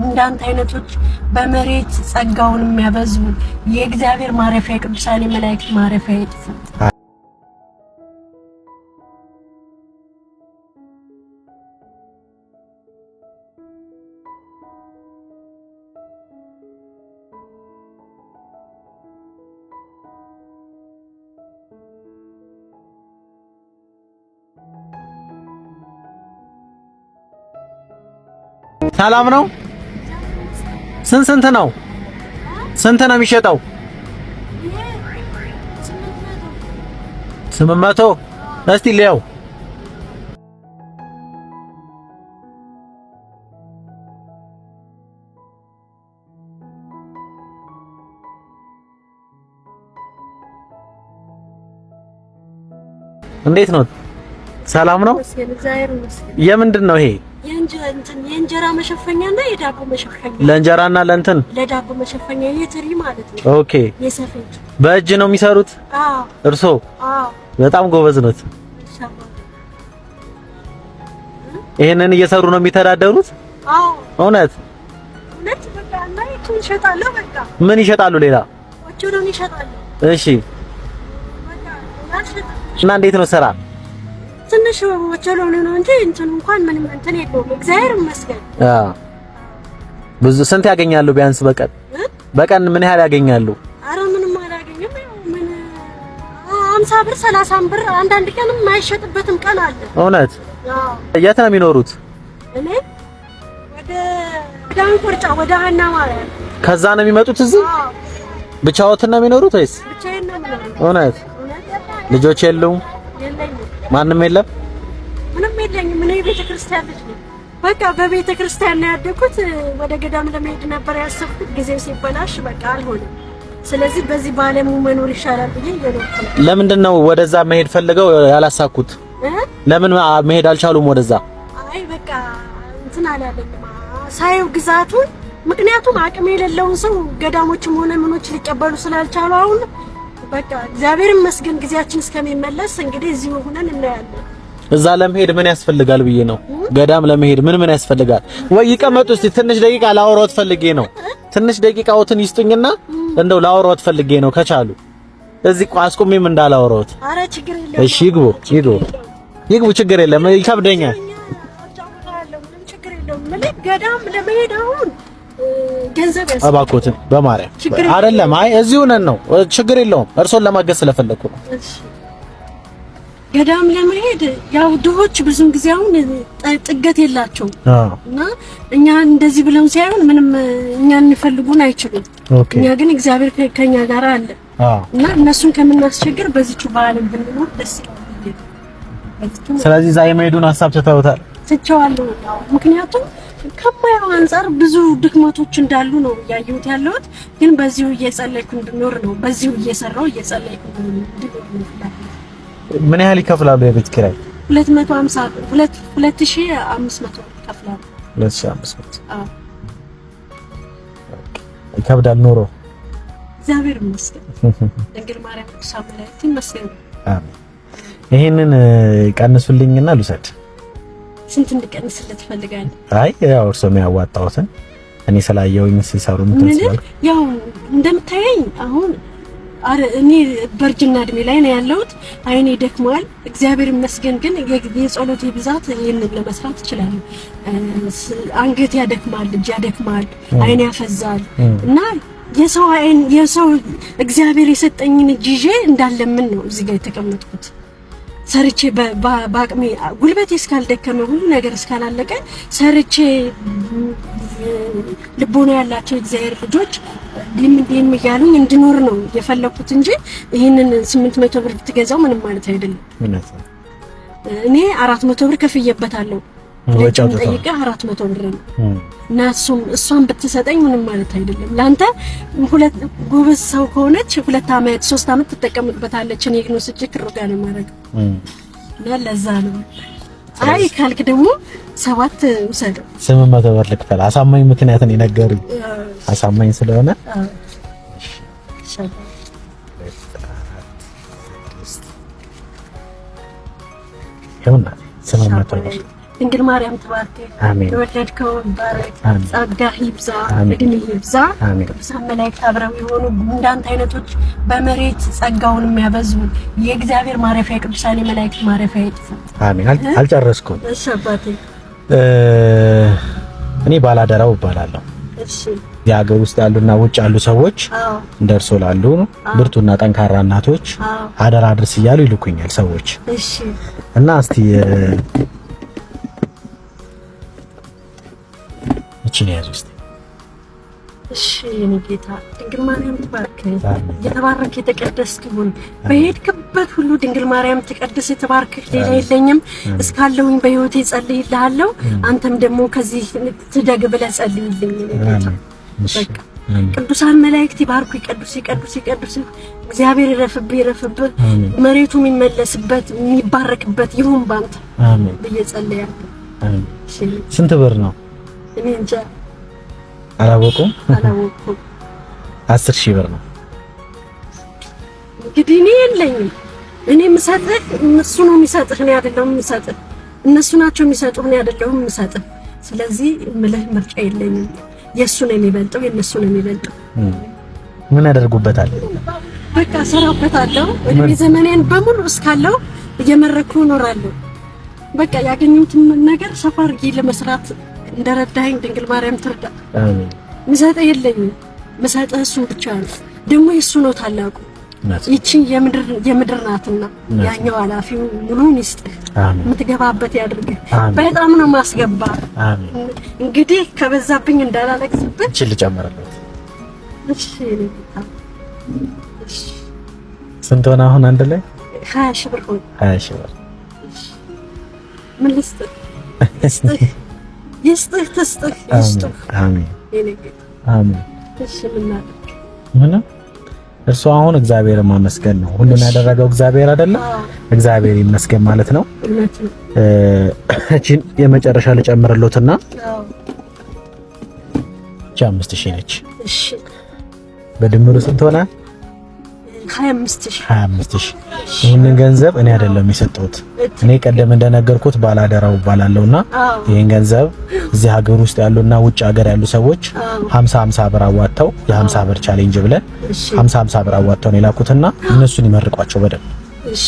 እንዳንተ አይነቶች በመሬት ጸጋውን የሚያበዙ የእግዚአብሔር ማረፊያ ቅዱሳን መላእክት ማረፊያ ይጥፉ። ሰላም ነው? ስንት ነው? ስንት ነው የሚሸጠው? 800 እስቲ ሊያው እንዴት ነው? ሰላም ነው? የምንድን ነው ይሄ? የእንጀራ መሸፈኛና የዳቦ መሸፈኛ። ለእንጀራና ለዳቦ መሸፈኛ የትሪ ማለት ነው። ኦኬ። የሰፌድ በእጅ ነው የሚሰሩት? አዎ። እርሶ? አዎ። በጣም ጎበዝ ነዎት። ይሄንን እየሰሩ ነው የሚተዳደሩት? አዎ። እውነት በቃ እና ይሸጣሉ። በቃ ምን ይሸጣሉ? ሌላ ወጭሩን ይሸጣሉ። እሺ። እና እንዴት ነው ስራ? ትንሽ ወቸሎኔ ነው እንጂ እንኳን ምንም እንትን የለውም። እግዚአብሔር ይመስገን። ብዙ ስንት ያገኛሉ ቢያንስ በቀን ምን ያህል ያገኛሉ? አረ ምንም አላገኝም። ምን 50 ብር 30 ብር አንዳንድ ቀንም የማይሸጥበትም ቀን አለ። እውነት? የት ነው የሚኖሩት? እኔ ወደ ዳንቆርጫ ወደ ሀና ማርያም። ከዛ ነው የሚመጡት እዚህ? ብቻዎትን ነው የሚኖሩት ወይስ? ብቻዬን ነው የሚኖሩት። እውነት? ልጆች የሉም? ማንም የለም? ምንም የለኝም። እኔ ቤተክርስቲያን ልጅ ነኝ። በቃ በቤተክርስቲያን ነው ያደኩት። ወደ ገዳም ለመሄድ ነበር ያሰብኩት። ጊዜው ሲበላሽ በቃ አልሆነም። ስለዚህ በዚህ ባለሙ መኖር ይሻላል ብዬ እየኖርኩ ነው። ለምንድን ነው ወደዛ መሄድ ፈልገው ያላሳኩት? ለምን መሄድ አልቻሉም ወደዛ? አይ በቃ እንትን አላለኝም ሳይው ግዛቱን። ምክንያቱም አቅም የሌለውን ሰው ገዳሞችም ሆነ ምኖች ሊቀበሉ ስላልቻሉ አሁን በቃ እግዚአብሔር ይመስገን ጊዜያችን እስከሚመለስ እንግዲህ እዚሁ ሆነን እናያለን። እዛ ለመሄድ ምን ያስፈልጋል ብዬ ነው። ገዳም ለመሄድ ምን ያስፈልጋል? ወይ ይቀመጡ እስቲ ትንሽ ደቂቃ ላወራዎት ፈልጌ ነው። ትንሽ ደቂቃዎትን ይስጡኝና እንደው ላወራዎት ፈልጌ ነው ከቻሉ እዚህ አስቆሜም እንዳላወራዎት። አረ ችግር የለም። እሺ ይግቡ ችግር የለም። ይከብደኛል። ችግር የለም። ገዳም ለመሄድ አሁን ገንዘብ ያስፈልጋል። እባክዎትን በማርያም አይደለም። አይ እዚሁ ነን ነው ችግር የለውም። እርሶን ለማገዝ ስለፈለኩ ነው። እሺ ገዳም ለመሄድ ያው ድሆች ብዙን ጊዜ አሁን ጥገት የላቸውም እና እኛ እንደዚህ ብለው ሳይሆን ምንም እኛን ሊፈልጉን አይችሉም። እኛ ግን እግዚአብሔር ከኛ ጋር አለ እና እነሱን ከምናስቸግር በዚህቹ በዓለም ብንኖር ደስ ይላል። ስለዚህ እዛ የመሄዱን ሀሳብ ትተውታል? ትቼዋለሁ። ምክንያቱም ከማየው አንፃር ብዙ ድክመቶች እንዳሉ ነው ያየሁት ያለሁት። ግን በዚሁ እየጸለይኩ እንድኖር ነው። በዚሁ እየሰራው እየጸለይኩ እንድኖር ነው። ምን ያህል ይከፍላሉ የቤት ኪራይ? 2500 ይከፍላሉ። 2500 አዎ። ይከብዳል ኑሮ። እግዚአብሔር ይመስገን። ድንግል ማርያም ሳምራይት ይመስገን። አሜን። ይሄንን ቀንሱልኝና ልውሰድ። ስንት እንድቀንስለት ፈልጋለሁ? አይ ያው እርሶ የሚያዋጣውትን እኔ ስላየውኝ ሲሰሩ ምትስል ያው እንደምታየኝ አሁን እኔ በርጅና እድሜ ላይ ነው ያለሁት። አይኔ ደክሟል። እግዚአብሔር ይመስገን። ግን የጸሎቴ ብዛት ይሄንን ለመስራት እችላለሁ። አንገት ያደክማል፣ እጅ ያደክማል፣ አይኔ ያፈዛል እና የሰው እግዚአብሔር የሰጠኝን እጅ ይዤ እንዳለምን ነው እዚህ ጋር የተቀመጥኩት። ሰርቼ በአቅሜ ጉልበቴ እስካልደከመ ሁሉ ነገር እስካላለቀ ሰርቼ ልቦና ያላቸው እግዚአብሔር ልጆች ዲም እያሉኝ እንድኖር ነው የፈለኩት እንጂ ይሄንን 800 ብር ብትገዛው ምንም ማለት አይደለም። እኔ 400 ብር ከፍዬበታለሁ። ወጫው ጠይቀ 400 ብር ነው እና እሷን ብትሰጠኝ ምንም ማለት አይደለም። ላንተ ሁለት ጎበዝ ሰው ከሆነች 2 አመት 3 አመት ትጠቀምበታለች። እኔ ግን ወስጄ ክሮጋ ነው ማለት እና ለዛ ነው። አይ ካልክ ደግሞ 7 ውሰድ። 800 ብር ልክፈል። አሳማኝ ምክንያት ነው የነገሩኝ። አሳማኝ ስለሆነ ይሁን። 800 ብር ድንግል ማርያም ትባርክ። አሜን። የወለድከው ባረክ፣ ጸጋህ ይብዛ፣ እድሜ ይብዛ። ቅዱሳን መላእክት አብረው የሆኑ እንዳንተ አይነቶች በመሬት ጸጋውን የሚያበዙ የእግዚአብሔር ማረፊያ ቅዱሳን የመላእክት ማረፊያ ይጥፉ። አሜን። አልጨረስኩም። እሺ አባቴ። እኔ ባላደራው እባላለሁ። እሺ። የሀገር ውስጥ ያሉና ውጭ ያሉ ሰዎች እንደርሶ ላሉ ብርቱና ጠንካራ እናቶች አደራ አድርስ እያሉ ይልኩኛል ሰዎች። እሺ። እና እስቲ እቺን ያዙ እስቲ። እሺ የኔ ጌታ ድንግል ማርያም ትባርክ። የተባረክ የተቀደስክ ይሁን። በሄድክበት ሁሉ ድንግል ማርያም ትቀድስ ትባርክ። ሌላ የለኝም። እስካለሁኝ በህይወቴ ጸልይልሃለሁ። አንተም ደግሞ ከዚህ ትደግ ብለህ ጸልይልኝ ጌታ። በቃ ቅዱሳን መላእክት ይባርኩ፣ ይቀድሱ፣ ይቀድሱ፣ ይቀድሱ። እግዚአብሔር ይረፍብህ፣ ይረፍብህ። መሬቱ የሚመለስበት የሚባረክበት ይሁን ባንተ አሜን ብዬ ጸልያለሁ። አሜን። ስንት ብር ነው? እኔ እንጃ አላወቁም። 10,000 ብር ነው። እንግዲህ እኔ የለኝም። እኔ የምሰጥህ እነሱ ነው የሚሰጥህ፣ እኔ አይደለሁም የምሰጥህ። እነሱ ናቸው የሚሰጡህ፣ እኔ አይደለሁም የምሰጥህ። ስለዚህ ምልህ ምርጫ የለኝም። የእሱ ነው የሚበልጠው፣ የእነሱ ነው የሚበልጠው። ምን ያደርጉበታል? በቃ ሰራበታለሁ። እድሜ ዘመኔን በሙሉ እስካለው እየመረኩ እኖራለሁ። በቃ ያገኙትን ነገር ሰፋ አድርጌ ለመስራት እንደረዳኸኝ ድንግል ማርያም ትርዳ። አሜን። ምሰጠህ የለኝም፣ ምሰጠህ እሱን ብቻ ነው። ደግሞ የእሱ ነው ታላቁ። ይቺ የምድር ናትና ያኛው ኃላፊው ሙሉን ይስጥህ፣ የምትገባበት ያድርግህ። በጣም ነው ማስገባ። አሜን። እንግዲህ ከበዛብኝ እንዳላለቅስበት እቺ ልጨምርለት። እሺ። እሺ። ስንት ሆነ አሁን አንድ ላይ? 20,000 ብር ሆነ። 20,000 ብር። ምን ልስጥህ? ይስጥህ፣ ትስጥህ፣ ይስጥህ። አሜን። አሜን። እሺ። ምናልክ ምንም እርሱ አሁን እግዚአብሔርን ማመስገን ነው። ሁሉን ያደረገው እግዚአብሔር አይደለም? እግዚአብሔር ይመስገን ማለት ነው። እቺን የመጨረሻ ልጨምርሎትና እቺ 5,000 ነች። እሺ። በድምሩ ስንት ሆነ? 25,000። ይህንን ገንዘብ እኔ አይደለም የሰጠሁት። እኔ ቀደም እንደነገርኩት ባላደራው ባላለውና ይሄን ገንዘብ እዚህ ሀገር ውስጥ ያሉና ውጭ ሀገር ያሉ ሰዎች 50 ብር አዋጣው የ50 ብር ቻሌንጅ ብለን 50 ብር አዋጣው ነው የላኩትና እነሱን ይመርቋቸው በደንብ። እሺ።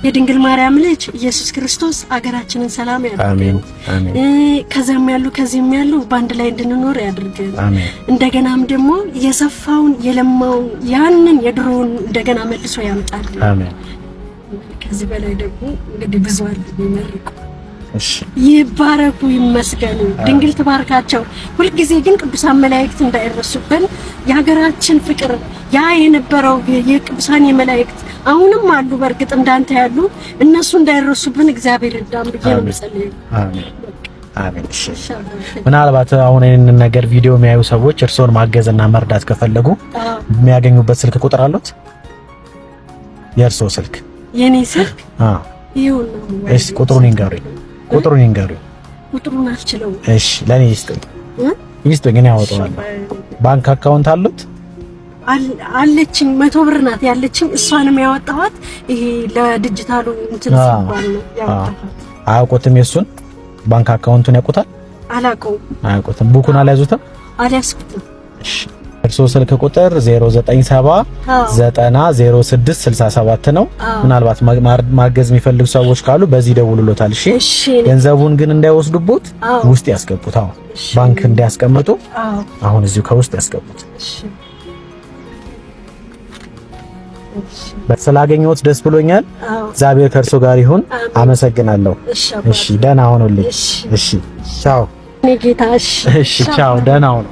የድንግል ማርያም ልጅ ኢየሱስ ክርስቶስ አገራችንን ሰላም ያድርግ። አሜን። አሜን። ከዛም ያሉ ከዚህም ያሉ በአንድ ላይ እንድንኖር ያድርግ። አሜን። እንደገናም ደግሞ የሰፋውን የለማውን ያንን የድሮውን እንደገና መልሶ ያምጣል። አሜን። ከዚህ በላይ ደግሞ እንግዲህ ብዙ አሉ ይመርቁ። እሺ። ይባረኩ፣ ይመስገኑ። ድንግል ትባርካቸው። ሁልጊዜ ግን ቅዱሳን መላእክት እንዳይረሱብን የሀገራችን ፍቅር ያ የነበረው የቅዱሳን የመላእክት አሁንም አሉ። በእርግጥ እንዳንተ ያሉ እነሱ እንዳይረሱብን እግዚአብሔር ይርዳን ብዬ ነው የምጸልየው። አሜን። አሜን። እሺ። ምናልባት አሁን ይሄንን ነገር ቪዲዮ የሚያዩ ሰዎች እርሶን ማገዝና መርዳት ከፈለጉ የሚያገኙበት ስልክ ቁጥር አሉት? የእርሶ ስልክ? የኔ ስልክ? ይሁን። እሺ። ቁጥሩን ይንገሩኝ። ቁጥሩን አልችለውም። እሺ። ለኔ ይስጡኝ፣ እኔ አወጣዋለሁ። ባንክ አካውንት አሉት? አለችኝ 100 ብር ናት ያለችኝ። እሷንም ያወጣኋት ይሄ ለዲጂታሉ እንትን ሲባል ነው ያወጣኋት። አያውቁትም? የሱን ባንክ አካውንቱን ያውቁታል? አያውቁትም። ቡኩን አልያዙትም? አልያዝኩትም። እሺ። እርሶ ስልክ ቁጥር 097900667 ነው። ምናልባት ማገዝ የሚፈልጉ ሰዎች ካሉ በዚህ ደውሉሎታል። እሺ። ገንዘቡን ግን እንዳይወስዱበት ውስጥ ያስገቡት። አሁን ባንክ እንዲያስቀምጡ አሁን እዚሁ ከውስጥ ያስገቡት። ስላገኘሁት ደስ ብሎኛል። እግዚአብሔር ከእርሶ ጋር ይሁን። አመሰግናለሁ። እሺ። ደህና ሁኑልኝ። እሺ። ቻው። ጌታ። እሺ። ቻው። ደህና ሁኑ።